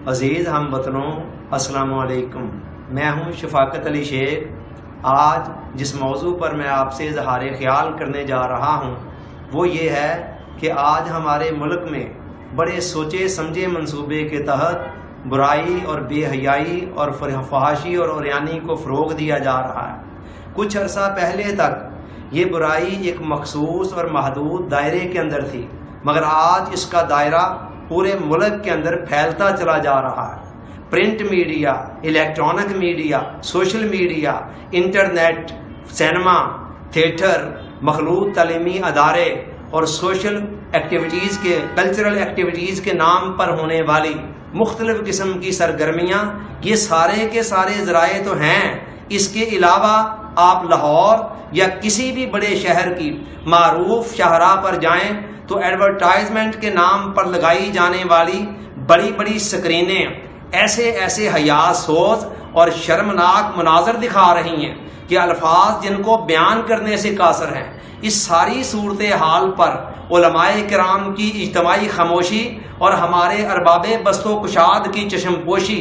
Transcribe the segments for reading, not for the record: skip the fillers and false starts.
عزیز ہم وطنوں، السلام علیکم۔ میں ہوں شفاقت علی شیخ۔ آج جس موضوع پر میں آپ سے اظہار خیال کرنے جا رہا ہوں وہ یہ ہے کہ آج ہمارے ملک میں بڑے سوچے سمجھے منصوبے کے تحت برائی اور بے حیائی اور فحاشی اور عریانی کو فروغ دیا جا رہا ہے۔ کچھ عرصہ پہلے تک یہ برائی ایک مخصوص اور محدود دائرے کے اندر تھی، مگر آج اس کا دائرہ پورے ملک کے اندر پھیلتا چلا جا رہا ہے۔ Print media, electronic media, social media, internet, cinema, theatre, مخلوط تعلیمی ادارے اور سوشل ایکٹیویٹیز کے کلچرل ایکٹیویٹیز کے نام پر ہونے والی مختلف قسم کی سرگرمیاں، یہ سارے کے سارے ذرائع تو ہیں۔ اس کے علاوہ آپ لاہور یا کسی بھی بڑے شہر کی معروف شاہراہ پر جائیں تو ایڈورٹائزمنٹ کے نام پر لگائی جانے والی بڑی بڑی سکرینیں ایسے حیا سوز اور شرمناک مناظر دکھا رہی ہیں کہ الفاظ جن کو بیان کرنے سے قاصر ہیں۔ اس ساری صورتحال پر علماء کرام کی اجتماعی خاموشی اور ہمارے ارباب بست و کشاد کی چشم پوشی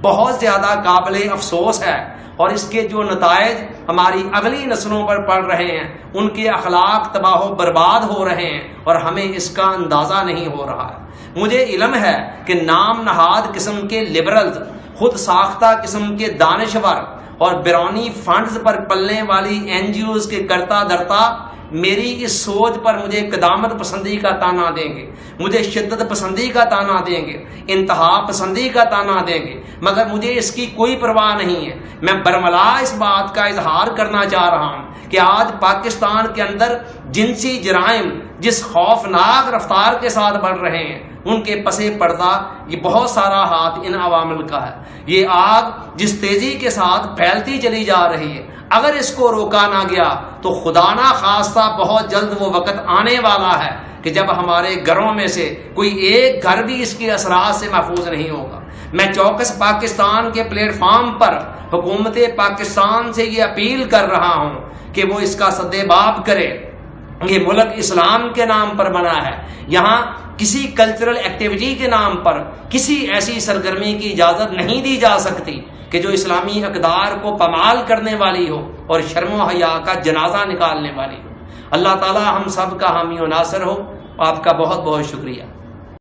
بہت زیادہ قابل افسوس ہے، اور اس کے جو نتائج ہماری اگلی نسلوں پر پڑ رہے ہیں، ان کے اخلاق تباہ و برباد ہو رہے ہیں اور ہمیں اس کا اندازہ نہیں ہو رہا ہے۔ مجھے علم ہے کہ نام نہاد قسم کے لبرلز، خود ساختہ قسم کے دانشور اور بیرونی فنڈز پر پلنے والی NGOs کے کرتا درتا میری اس سوچ پر مجھے قدامت پسندی کا تانا دیں گے، مجھے شدت پسندی کا تانا دیں گے، انتہا پسندی کا تانا دیں گے، مگر مجھے اس کی کوئی پرواہ نہیں ہے۔ میں برملا اس بات کا اظہار کرنا چاہ رہا ہوں کہ آج پاکستان کے اندر جنسی جرائم جس خوفناک رفتار کے ساتھ بڑھ رہے ہیں، ان کے پس پردہ یہ بہت سارا ہاتھ ان عوامل کا ہے۔ یہ آگ جس تیزی کے ساتھ پھیلتی چلی جا رہی ہے، اگر اس کو روکا نہ گیا تو خدا نہ خواستہ بہت جلد وہ وقت آنے والا ہے کہ جب ہمارے گھروں میں سے کوئی ایک گھر بھی اس کے اثرات سے محفوظ نہیں ہوگا۔ میں چوکس پاکستان کے پلیٹ فارم پر حکومت پاکستان سے یہ اپیل کر رہا ہوں کہ وہ اس کا سدباب کرے۔ یہ ملک اسلام کے نام پر بنا ہے، یہاں کسی کلچرل ایکٹیویٹی کے نام پر کسی ایسی سرگرمی کی اجازت نہیں دی جا سکتی کہ جو اسلامی اقدار کو پامال کرنے والی ہو اور شرم و حیا کا جنازہ نکالنے والی ہو۔ اللہ تعالی ہم سب کا حامی و ناصر ہو۔ آپ کا بہت بہت شکریہ۔